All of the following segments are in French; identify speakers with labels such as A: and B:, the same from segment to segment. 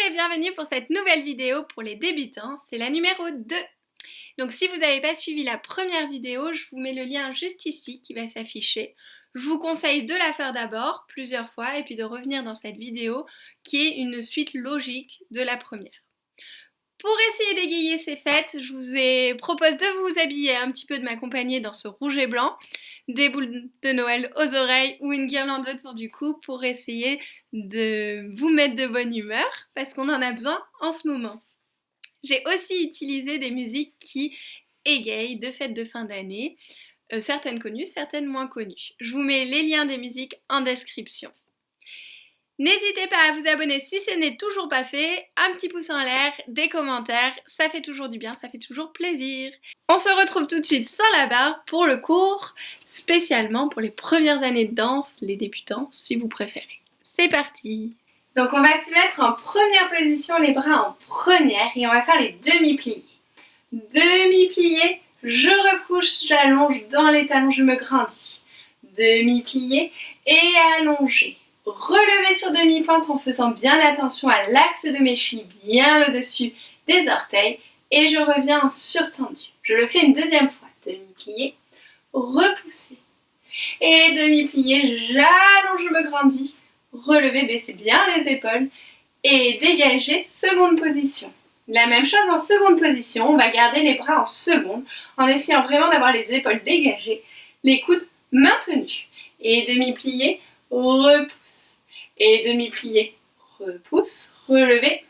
A: et bienvenue pour cette nouvelle vidéo pour les débutants, c'est la numéro 2. Donc si vous n'avez pas suivi la première vidéo, je vous mets le lien juste ici qui va s'afficher. Je vous conseille de la faire d'abord, plusieurs fois, et puis de revenir dans cette vidéo qui est une suite logique de la première. Pour essayer d'égayer ces fêtes, je vous propose de vous habiller un petit peu, de m'accompagner dans ce rouge et blanc, des boules de Noël aux oreilles ou une guirlande autour du cou pour essayer de vous mettre de bonne humeur parce qu'on en a besoin en ce moment. J'ai aussi utilisé des musiques qui égayent de fêtes de fin d'année, certaines connues, certaines moins connues. Je vous mets les liens des musiques en description. N'hésitez pas à vous abonner si ce n'est toujours pas fait, un petit pouce en l'air, des commentaires, ça fait toujours du bien, ça fait toujours plaisir. On se retrouve tout de suite sans la barre pour le cours, spécialement pour les premières années de danse, les débutants si vous préférez. C'est parti! Donc on va se mettre en première position, les bras en première et on va faire les demi-pliés. Demi-plié, je repousse, j'allonge dans les talons, je me grandis. Demi-plié et allongé. Relever sur demi-pointe en faisant bien attention à l'axe de mes chevilles, bien au-dessus des orteils. Et je reviens en surtendu. Je le fais une deuxième fois. Demi-plié, repousser. Et demi-plié, j'allonge, je me grandis. Relever, baisser bien les épaules. Et dégager, seconde position. La même chose en seconde position. On va garder les bras en seconde en essayant vraiment d'avoir les épaules dégagées, les coudes maintenus. Et demi-plié, repousse. Et demi-plié, repousse, relever.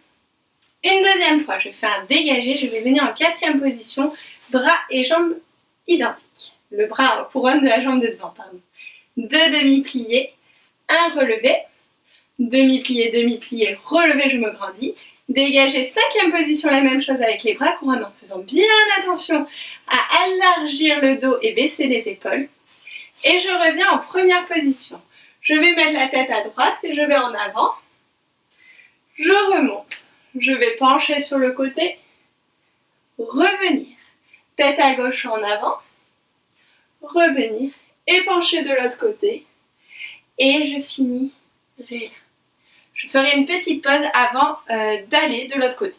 A: Une deuxième fois, je fais un dégagé, je vais venir en quatrième position, bras et jambes identiques. Le bras en couronne de la jambe de devant, pardon. Deux demi-pliés, un relevé, demi-plié, relevé, je me grandis. Dégager, cinquième position, la même chose avec les bras couronne en faisant bien attention à élargir le dos et baisser les épaules. Et je reviens en première position. Je vais mettre la tête à droite et je vais en avant. Je remonte. Je vais pencher sur le côté. Revenir. Tête à gauche en avant. Revenir. Et pencher de l'autre côté. Et je finirai là. Je ferai une petite pause avant d'aller de l'autre côté.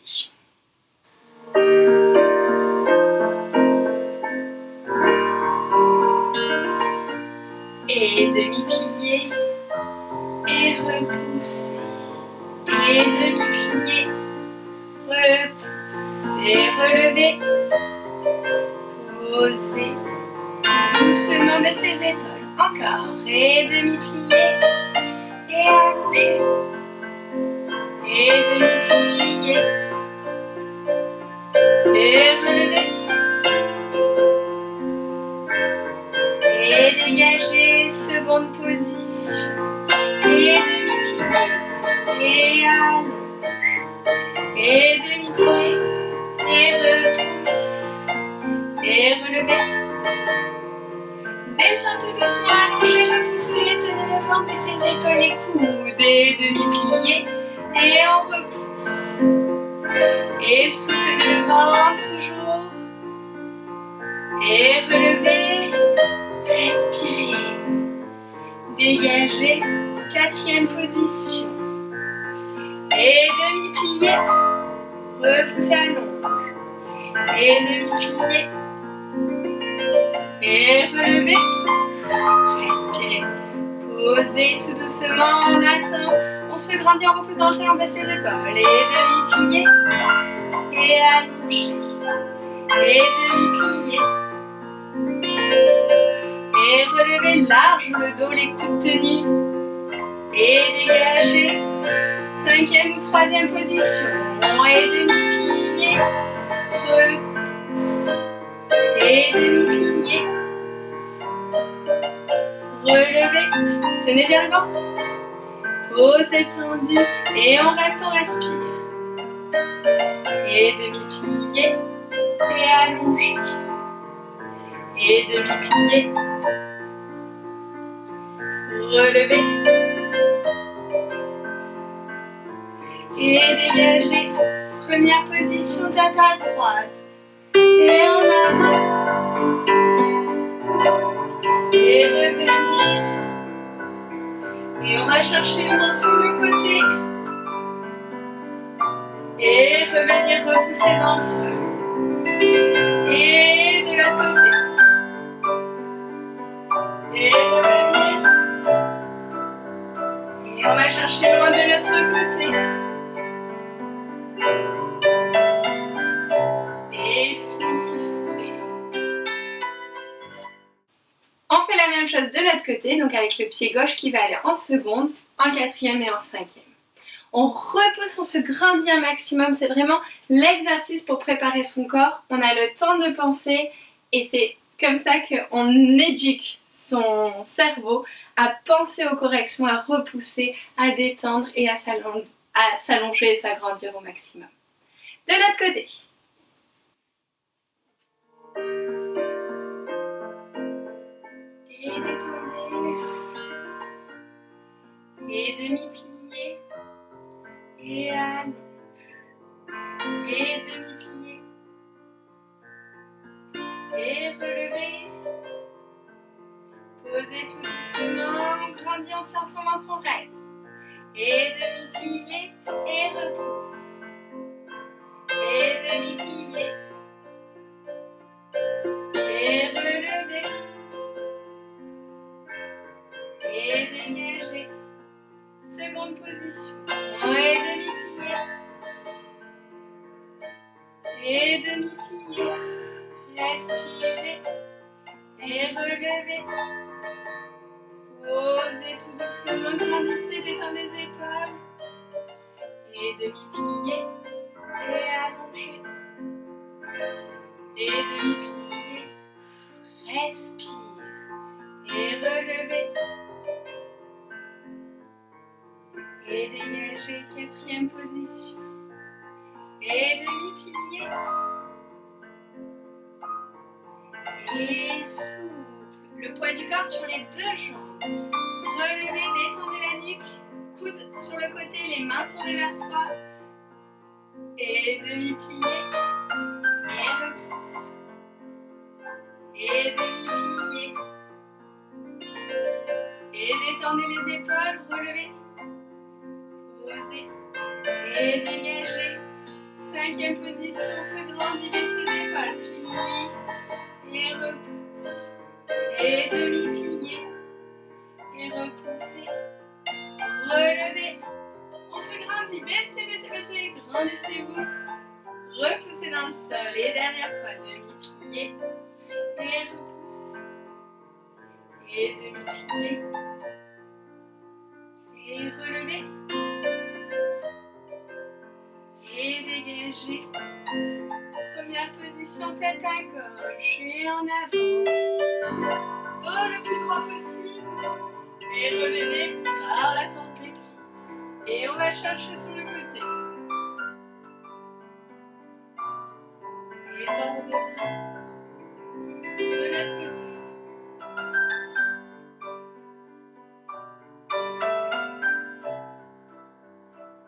A: Et demi-plié, et repousser, et demi-plié, repousser, relever, poser, doucement baisser les épaules, encore, et demi-plié, et allonger, et demi-plié, et relever, et dégager, seconde position, et demi-plié, et allonge, et demi-plié, et repousse, et relever. Descends tout doucement, allongez, repoussez, tenez le ventre, baissez les épaules, les coudes, et demi-plié, et on repousse. Et soutenez le ventre toujours, et relevez, respirez, dégagez, quatrième position. Et demi-plié, repoussez, allonge, et demi-plié, et relevez, respirez, posez tout doucement, on attend, on se grandit, on repousse dans le sol, on baisse les épaules, et demi-plié, et allongé, et demi-plié, et relevez large le dos, les coudes tenus, et dégagez, cinquième ou troisième position, et demi-plié, repousse, et demi-plié, relevez, tenez bien le ventre, pose étendue, et on reste, on respire, et demi-plié, et allongé, et demi-plié, relevez, et dégagez, première position, tête à droite, et en avant, et revenir, et on va chercher le main sur le côté, revenir repousser dans le sol. Et de l'autre côté. Et revenir. Et on va chercher loin de l'autre côté. Et finissez. On fait la même chose de l'autre côté, donc avec le pied gauche qui va aller en seconde, en quatrième et en cinquième. On repousse, on se grandit un maximum, c'est vraiment l'exercice pour préparer son corps. On a le temps de penser et c'est comme ça qu'on éduque son cerveau à penser aux corrections, à repousser, à détendre et à s'allonger et s'agrandir au maximum. De l'autre côté. Et détendez. Et demi-plié. Et allonge. Et demi-plié. Et relevez. Posez tout doucement, grandis, on tient son ventre, on reste. Et demi-plié, et repousse. Et demi-plié. Et relevez. Et dégagez. Seconde position. Et demi-plié. Et demi-plié. Respirez. Et relevez. Posez tout doucement, grandissez, détendez les épaules. Et demi-plié. Et allongez. Et demi-plié. Respire. Et relevez. Et dégagez, quatrième position. Et demi-plié. Et souple. Le poids du corps sur les deux jambes. Relevez, détendez la nuque. Coudes sur le côté, les mains tournées vers soi. Et demi-plié. Et repousse. Et demi-plié. Et détendez les épaules, relevez. Posez. Et dégagez. Cinquième position, se grandit, baissez les épaules. Plie. Et repousse. Et demi-plié. Et repoussez. Relevez. On se grandit. Baissez, baissez, baissez. Grandissez-vous. Repoussez dans le sol. Et dernière fois, demi-plié. Et repousse. Et demi-plié. Et relevez. Et dégagez. Première position, tête à gauche et en avant. Dos le plus droit possible. Et revenez par la force des cuisses. Et on va chercher sur le côté. Et bord de bras. De l'autre côté.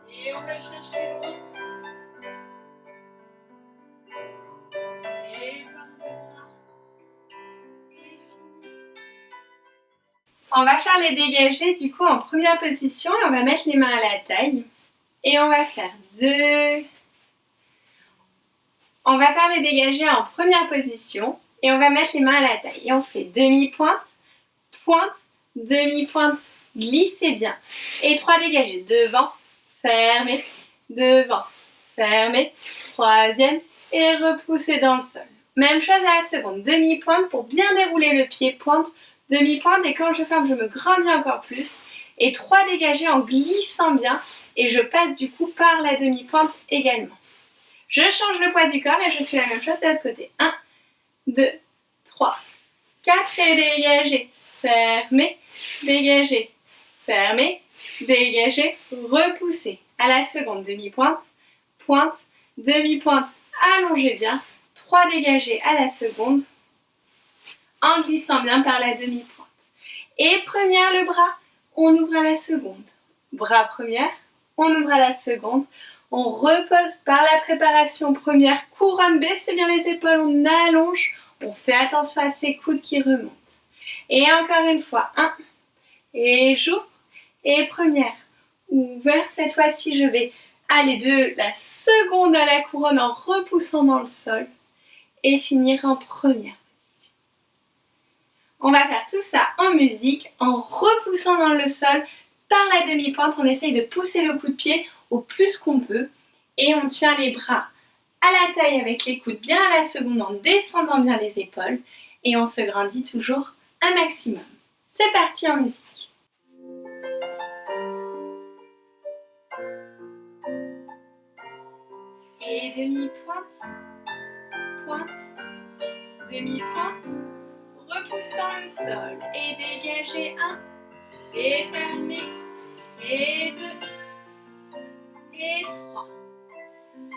A: Et on va chercher loin. Et bord de bras. Et finissez. On va faire les dégagés du coup en première position et on va mettre les mains à la taille. Et on va faire On va faire les dégagés en première position et on va mettre les mains à la taille. Et on fait demi-pointe, pointe, demi-pointe, glissez bien. Et 3 dégagés, devant, fermez, devant, fermez, troisième et repoussez dans le sol. Même chose à la seconde, demi-pointe pour bien dérouler le pied, pointe, demi-pointe et quand je ferme, je me grandis encore plus. Et 3 dégagés en glissant bien et je passe du coup par la demi-pointe également. Je change le poids du corps et je fais la même chose de l'autre côté. 1, 2, 3, 4 et dégagez. Fermez, dégagez. Fermez, dégagez. Repoussez. À la seconde, demi-pointe, pointe, demi-pointe. Allongez bien. 3 dégagés à la seconde. En glissant bien par la demi-pointe. Et première le bras, on ouvre à la seconde. Bras première, on ouvre à la seconde. On repose par la préparation première, couronne, baissez bien les épaules, on allonge, on fait attention à ses coudes qui remontent. Et encore une fois, 1, et j'ouvre, et première, ouvert, cette fois-ci je vais Allez, 2, la seconde à la couronne en repoussant dans le sol. Et finir en première position. On va faire tout ça en musique, en repoussant dans le sol. Par la demi-pointe, on essaye de pousser le coup de pied au plus qu'on peut. Et on tient les bras à la taille avec les coudes bien à la seconde en descendant bien les épaules. Et on se grandit toujours un maximum. C'est parti en musique. Et demi-pointe, pointe, demi-pointe, repousse dans le sol et dégagez 1, et fermez, et 2, et 3.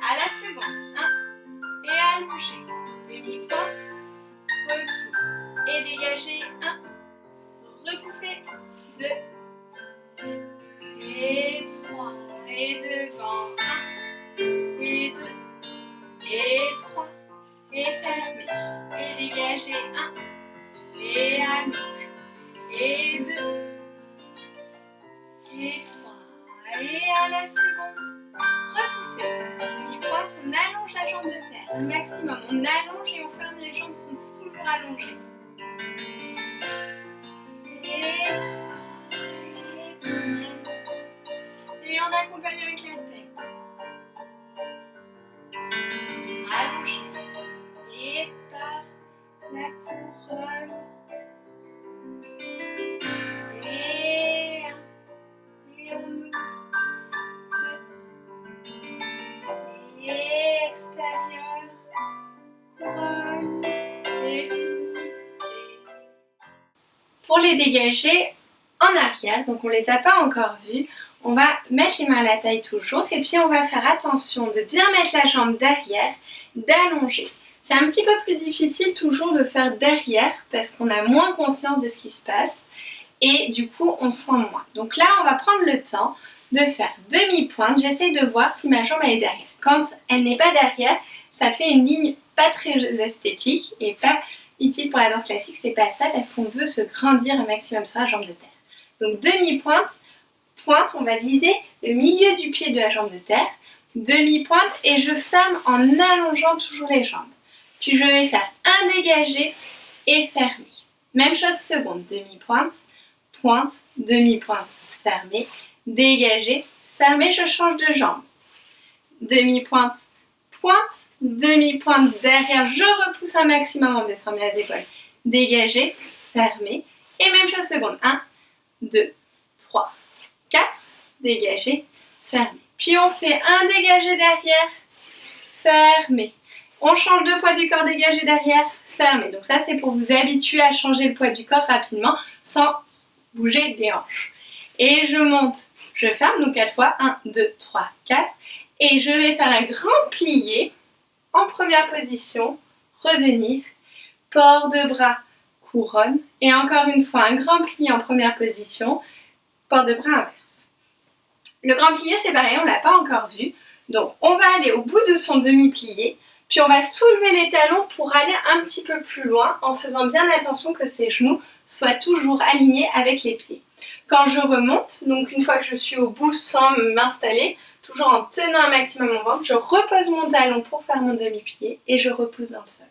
A: À la seconde, 1, et allongez, demi-pointe, repousse, et dégagez 1, repoussez, 2, et 3, et devant, 1, et 2, et 3, et fermez, et dégagez 1, et allonge, et 2, et 3, et à la seconde, repoussez, demi-pointe, on allonge la jambe de terre, un maximum, on allonge et on ferme, les jambes sont toujours allongées. Et 3, et première, et on accompagne avec la tête. Allongez, et par la couronne. Et 1, et on ouvre, 2, et extérieur, couronne, et finissez. Pour les dégager en arrière, donc on ne les a pas encore vus, on va mettre les mains à la taille toujours et puis on va faire attention de bien mettre la jambe derrière, d'allonger. C'est un petit peu plus difficile toujours de faire derrière parce qu'on a moins conscience de ce qui se passe et du coup on sent moins. Donc là on va prendre le temps de faire demi-pointe, j'essaie de voir si ma jambe elle est derrière. Quand elle n'est pas derrière, ça fait une ligne pas très esthétique et pas utile pour la danse classique, c'est pas ça parce qu'on veut se grandir un maximum sur la jambe de terre. Donc demi-pointe, pointe, on va viser le milieu du pied de la jambe de terre, demi-pointe et je ferme en allongeant toujours les jambes. Puis je vais faire un dégagé et fermer. Même chose seconde, demi-pointe, pointe, demi-pointe, fermée, dégagé, fermé, je change de jambe. Demi-pointe, pointe, demi-pointe derrière, je repousse un maximum en descendant les épaules. Dégagé, fermé, et même chose seconde. 1, 2, 3, 4, dégagé, fermé. Puis on fait un dégagé derrière, fermé. On change de poids du corps, dégagé derrière, fermé. Donc ça c'est pour vous habituer à changer le poids du corps rapidement sans bouger les hanches. Et je monte, je ferme, donc 4 fois, 1, 2, 3, 4. Et je vais faire un grand plié en première position, revenir, port de bras, couronne. Et encore une fois, un grand plié en première position, port de bras inverse. Le grand plié, c'est pareil, on ne l'a pas encore vu. Donc, on va aller au bout de son demi-plié, puis on va soulever les talons pour aller un petit peu plus loin en faisant bien attention que ses genoux soient toujours alignés avec les pieds. Quand je remonte, donc une fois que je suis au bout sans m'installer, toujours en tenant un maximum mon ventre, je repose mon talon pour faire mon demi-plié et je repose dans le sol.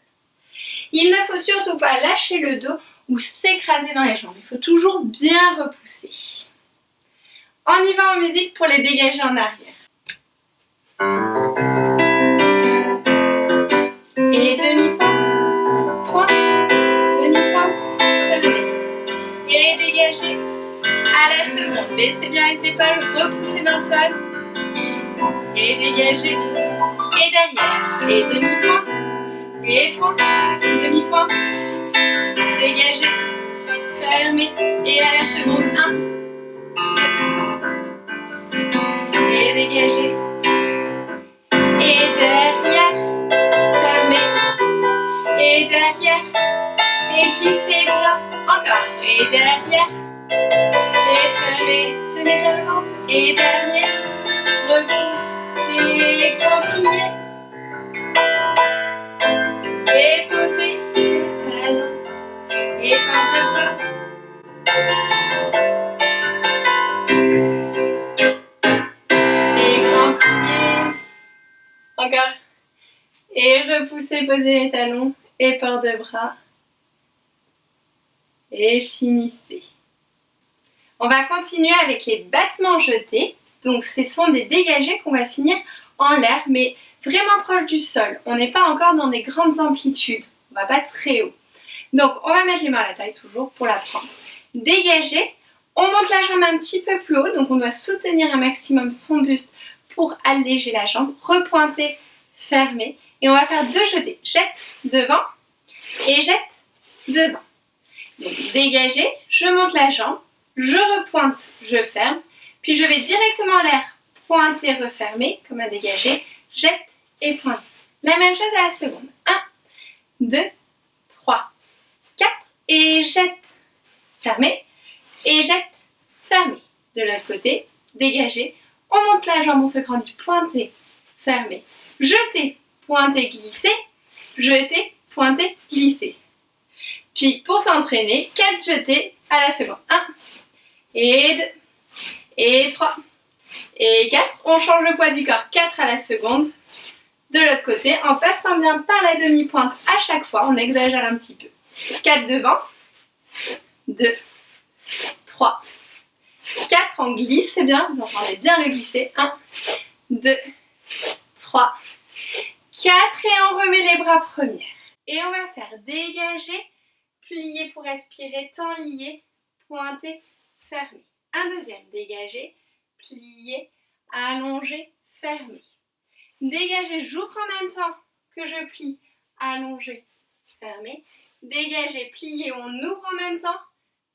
A: Il ne faut surtout pas lâcher le dos ou s'écraser dans les jambes. Il faut toujours bien repousser. On y va en musique pour les dégager en arrière. Et demi-pointe, pointe, demi-pointe, fermée. Et dégagez à la seconde. Baissez bien les épaules, repoussez dans le sol. Et dégagez. Et derrière. Et demi-pointe. Et pointe, demi-pointe. Dégagez. Fermez. Et à la seconde. 1, 2. Et dégagez. Et derrière. Fermez. Et derrière. Et glissez bien. Encore. Et derrière. Et fermez. Tenez bien le ventre. Et dernier. Repoussez. Grand plié. Et posez les talons. Et port de bras. Et grand plié. Encore. Et repoussez, posez les talons et port de bras. Et finissez. On va continuer avec les battements jetés. Donc ce sont des dégagés qu'on va finir en l'air, mais vraiment proche du sol. On n'est pas encore dans des grandes amplitudes. On va pas très haut. Donc on va mettre les mains à la taille toujours pour la prendre. Dégager. On monte la jambe un petit peu plus haut, donc on doit soutenir un maximum son buste pour alléger la jambe. Repointer, fermer. Et on va faire 2 jetés. Jette devant et jette devant. Donc dégager, je monte la jambe, je repointe, je ferme. Puis je vais directement en l'air, pointer, refermer, comme un dégagé. Jette et pointe. La même chose à la seconde. 1, 2, 3, 4. Et jette, fermer. Et jette, fermer. De l'autre côté, dégager. On monte la jambe, on se grandit. Pointer, fermer. Jeter, pointer, glisser. Jeter, pointer, glisser. Puis pour s'entraîner, 4 jetés à la seconde. 1, et 2, et 3, et 4. On change le poids du corps. 4 à la seconde. De l'autre côté, en passant bien par la demi-pointe à chaque fois. On exagère un petit peu. 4 devant. 2, 3, 4, on glisse, c'est bien, vous entendez bien le glisser. 1, 2, 3, 4 et on remet les bras première. Et on va faire dégager, plier pour respirer, temps lié, pointer, fermer. Un deuxième, dégager, plier, allonger, fermer. Dégager, j'ouvre en même temps que je plie, allonger, fermer. Dégager, plier, on ouvre en même temps,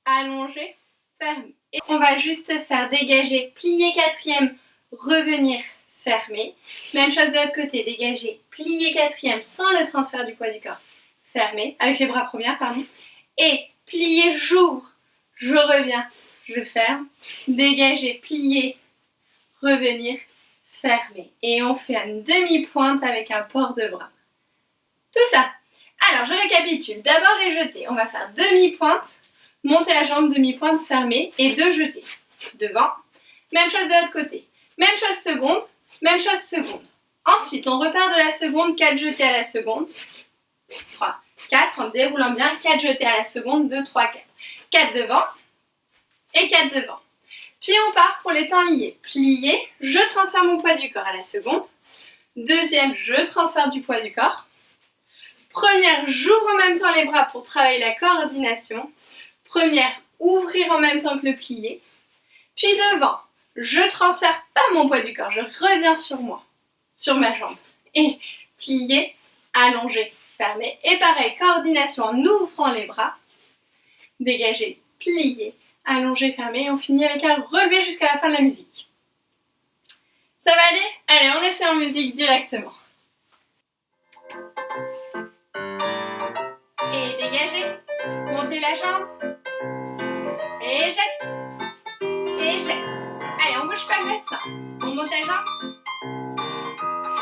A: allonger, fermer. Et on va juste faire dégager, plier quatrième, revenir, fermer. Même chose de l'autre côté, dégager, plier quatrième sans le transfert du poids du corps, fermer, avec les bras premiers, pardon. Et plier, j'ouvre, je reviens, je ferme. Dégager, plier, revenir, fermer. Et on fait une demi-pointe avec un port de bras. Tout ça. Alors, je récapitule. D'abord les jetés. On va faire demi-pointe. Monter la jambe, demi-pointe, fermer et 2 jetés. Devant. Même chose de l'autre côté. Même chose seconde. Même chose seconde. Ensuite, on repart de la seconde. 4 jetés à la seconde. 3, 4. En déroulant bien. 4 jetés à la seconde. 2, 3, 4. 4 devant. Et 4 devant. Puis on part pour les temps liés. Plier. Je transfère mon poids du corps à la seconde. Deuxième, je transfère du poids du corps. Première, j'ouvre en même temps les bras pour travailler la coordination. Première, ouvrir en même temps que le plié. Puis devant, je transfère pas mon poids du corps, je reviens sur moi, sur ma jambe. Et plier, allonger, fermer. Et pareil, coordination en ouvrant les bras. Dégager, plier, allonger, fermer. Et on finit avec un relevé jusqu'à la fin de la musique. Ça va aller? Allez, on essaie en musique directement. Et dégager, montez la jambe. Et jette. Et jette. Allez, on bouge pas le bassin. On monte la jambe.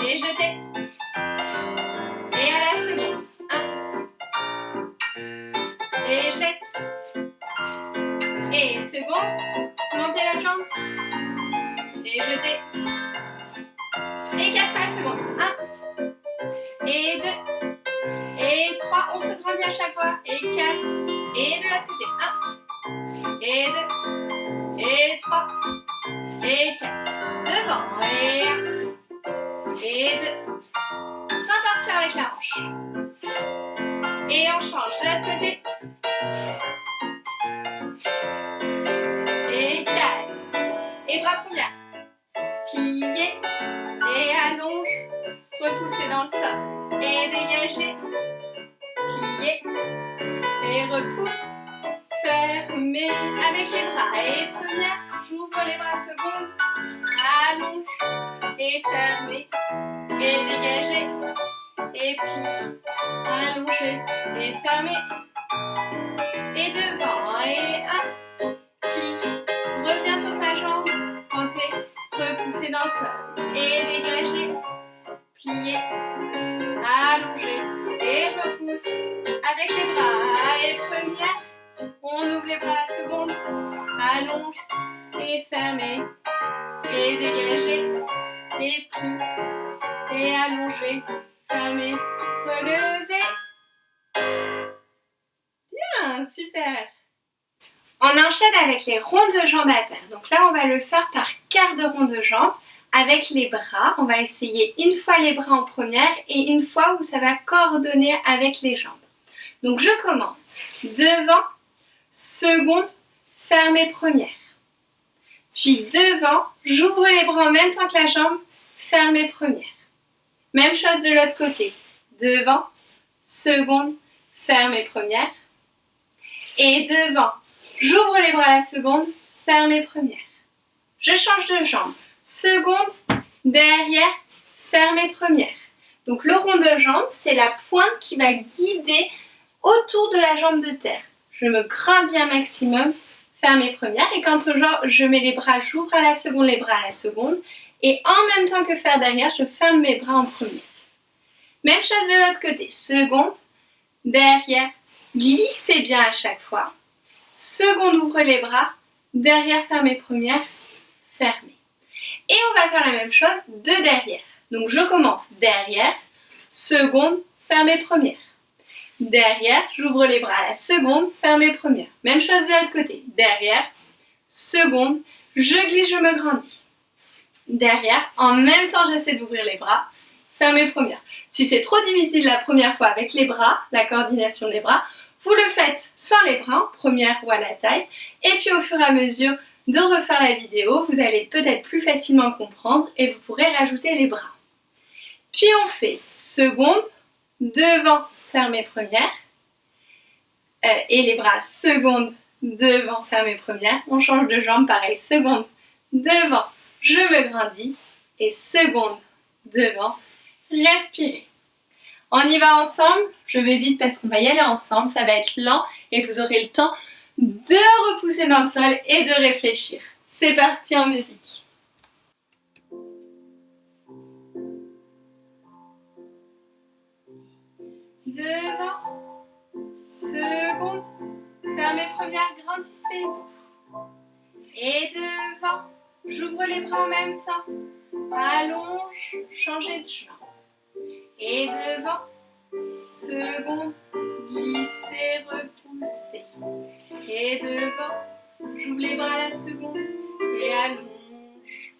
A: Et jetez. Et à la seconde. 1. Et jette. Et seconde. Montez la jambe. Et jetez. Et 4 à la seconde. 1. Et 2. Et 3. On se grandit à chaque fois. Et 4. Et de l'autre côté. 1. Et 2. Et 3. Et 4. Devant. Et 1. Et 2. Sans partir avec la hanche. Et on change de l'autre côté. Et 4. Et bras première. Plier. Et allonge. Repousser dans le sol. Et dégager. Plier. Et repousse. Fermer avec les bras. Et première. J'ouvre les bras seconde. Allonge. Et fermer. Et dégager. Et plie. Allonger. Et fermer. Et devant. Et 1. Plie. Reviens sur sa jambe. Pointer. Repousser dans le sol. Et dégager. Plier. Allonger. Et repousse. Avec les bras. Et première. On ouvre les bras la seconde. Allonge. Et fermer. Et dégager. Et plie. et allongez, fermez, relevez. Bien, super. On enchaîne avec les ronds de jambes à terre. Donc là, on va le faire par quart de rond de jambes avec les bras. On va essayer une fois les bras en première et une fois où ça va coordonner avec les jambes. Donc je commence. Devant, seconde, fermez première. Puis devant, j'ouvre les bras en même temps que la jambe, fermez première. Même chose de l'autre côté. Devant, seconde, fermez première. Et devant, j'ouvre les bras à la seconde, fermez première. Je change de jambe. Seconde, derrière, fermez première. Donc le rond de jambe, c'est la pointe qui va guider autour de la jambe de terre. Je me grandis un maximum, fermez première. Et quand je mets les bras, j'ouvre à la seconde, les bras à la seconde. Et en même temps que faire derrière, je ferme mes bras en première. Même chose de l'autre côté. Seconde, derrière, glissez bien à chaque fois. Seconde, ouvre les bras. Derrière, fermez première, fermez. Et on va faire la même chose de derrière. Donc je commence derrière, seconde, fermez première. Derrière, j'ouvre les bras à la seconde, fermez première. Même chose de l'autre côté. Derrière, seconde, je glisse, je me grandis. Derrière, en même temps j'essaie d'ouvrir les bras, fermez première. Si c'est trop difficile la première fois avec les bras, la coordination des bras, vous le faites sans les bras, en première ou à la taille. Et puis au fur et à mesure de refaire la vidéo, vous allez peut-être plus facilement comprendre et vous pourrez rajouter les bras. Puis on fait seconde, devant, fermez première. Et les bras, seconde, devant, fermez première. On change de jambe, pareil, seconde, devant, je me grandis. Et seconde, devant, respirez. On y va ensemble, je vais vite parce qu'on va y aller ensemble, ça va être lent et vous aurez le temps de repousser dans le sol et de réfléchir. C'est parti en musique. Devant, seconde, fermez première, grandissez-vous. Et devant, j'ouvre les bras en même temps, allonge, changez de jambe. Et devant, seconde, glissez, repoussez. Et devant, j'ouvre les bras à la seconde et allonge.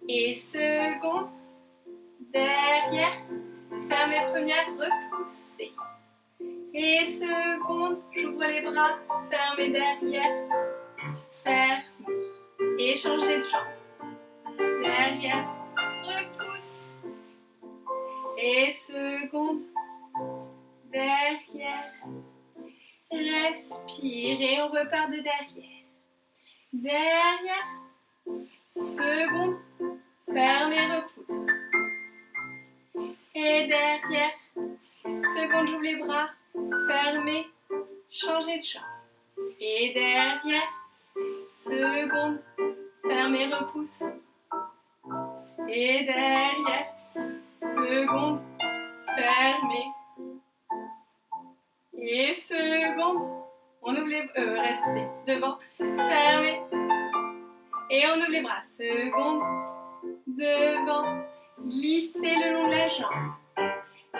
A: Et seconde, derrière, fermez première, repoussez. Et seconde, j'ouvre les bras, fermez derrière, fermez. Et changez de jambe. Derrière, repousse. Et seconde, derrière, respire. Et on repart de derrière. Derrière, seconde, fermez, repousse. Et derrière, seconde, j'ouvre les bras, fermez, changez de jambe. Et derrière, seconde, fermez, repousse. Et derrière, seconde, fermez. Et seconde, on ouvre les bras, restez devant, fermez. Et on ouvre les bras, seconde, devant, glissez le long de la jambe.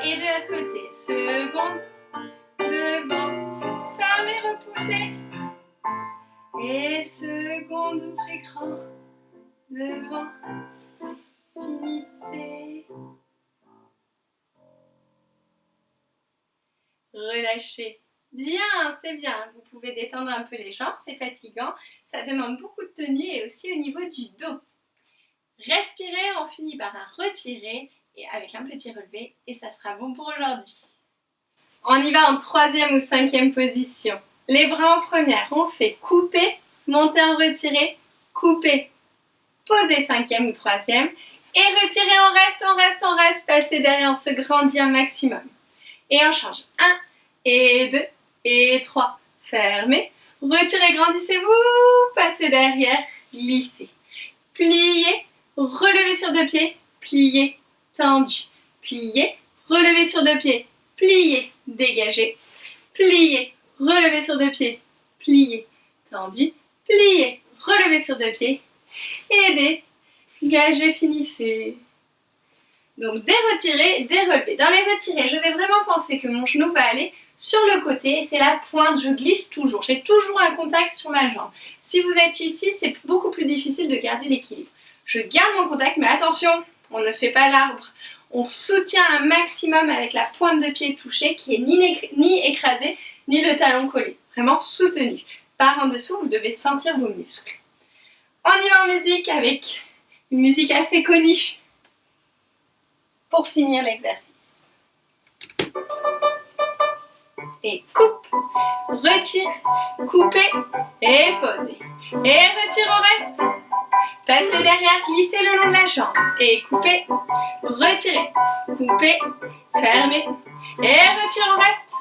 A: Et de l'autre côté, seconde, devant, fermez, repoussez. Et seconde, ouvrez grand, devant, finissez. Relâchez. Bien, c'est bien. Vous pouvez détendre un peu les jambes, c'est fatigant. Ça demande beaucoup de tenue et aussi au niveau du dos. Respirez, on finit par un retiré et avec un petit relevé et ça sera bon pour aujourd'hui. On y va en troisième ou cinquième position. Les bras en première, on fait couper, monter en retiré, couper, poser cinquième ou troisième et retirer, on reste, passer derrière, on se grandit un maximum. Et on change 1 et 2 et 3, fermez, retirez, grandissez-vous, passez derrière, glissez, pliez, relevez sur deux pieds, pliez, tendu, pliez, relevez sur deux pieds, pliez, dégagez, pliez, relevez sur deux pieds, pliez, tendu, pliez, relevez sur deux pieds, et dégagez, finissez. Donc des retirés, des relevés. Dans les retirés, je vais vraiment penser que mon genou va aller sur le côté et c'est la pointe, je glisse toujours. J'ai toujours un contact sur ma jambe. Si vous êtes ici, c'est beaucoup plus difficile de garder l'équilibre. Je garde mon contact, mais attention, on ne fait pas l'arbre. On soutient un maximum avec la pointe de pied touchée qui est ni écrasée, ni le talon collé. Vraiment soutenu. Par en dessous, vous devez sentir vos muscles. On y va en musique avec une musique assez connue pour finir l'exercice. Et coupe, retire, couper et poser. Et retire, on reste. Passez derrière, glissez le long de la jambe. Et coupez, retirez, coupez, fermez. Et retire, on reste.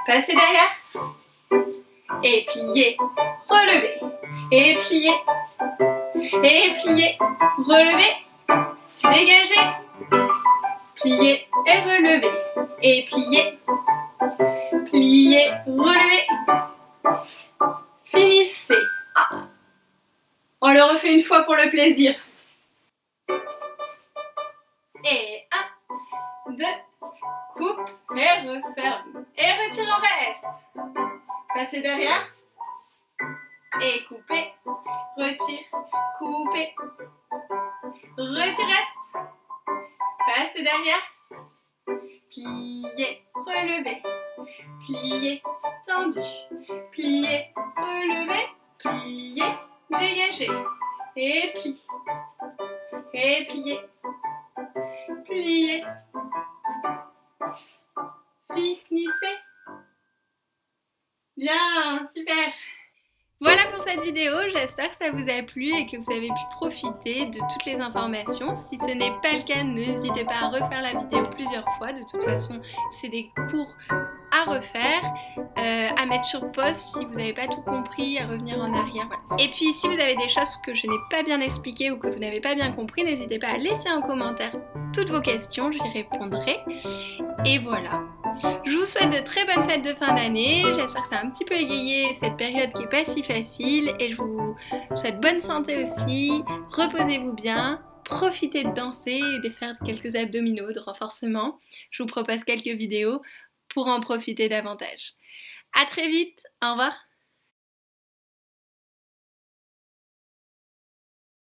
A: Passez derrière. Et pliez, relevez. Et pliez. Et pliez, relevez. Dégagez. Pliez et relevez. Et pliez. Pliez, relevez. Finissez. Ah. On le refait une fois pour le plaisir. Et 1, 2, coupe et referme. Et retire, on reste. Passez derrière. Et coupez, retire, coupez. Retire, reste. Passez derrière. Pliez, relevez. Pliez, tendu. Pliez, relevez. Pliez, dégagez. Et plie. Et pliez. Pliez. Finissez. Bien, super. Voilà pour cette vidéo, j'espère que ça vous a plu et que vous avez pu profiter de toutes les informations. Si ce n'est pas le cas, n'hésitez pas à refaire la vidéo plusieurs fois. De toute façon, c'est des cours à refaire, à mettre sur pause si vous n'avez pas tout compris, à revenir en arrière. Voilà. Et puis si vous avez des choses que je n'ai pas bien expliquées ou que vous n'avez pas bien compris, n'hésitez pas à laisser en commentaire toutes vos questions, j'y répondrai. Et voilà. Je vous souhaite de très bonnes fêtes de fin d'année, j'espère que ça a un petit peu égayé cette période qui n'est pas si facile et je vous souhaite bonne santé aussi, reposez-vous bien, profitez de danser et de faire quelques abdominaux de renforcement. Je vous propose quelques vidéos pour en profiter davantage. À très vite, au revoir.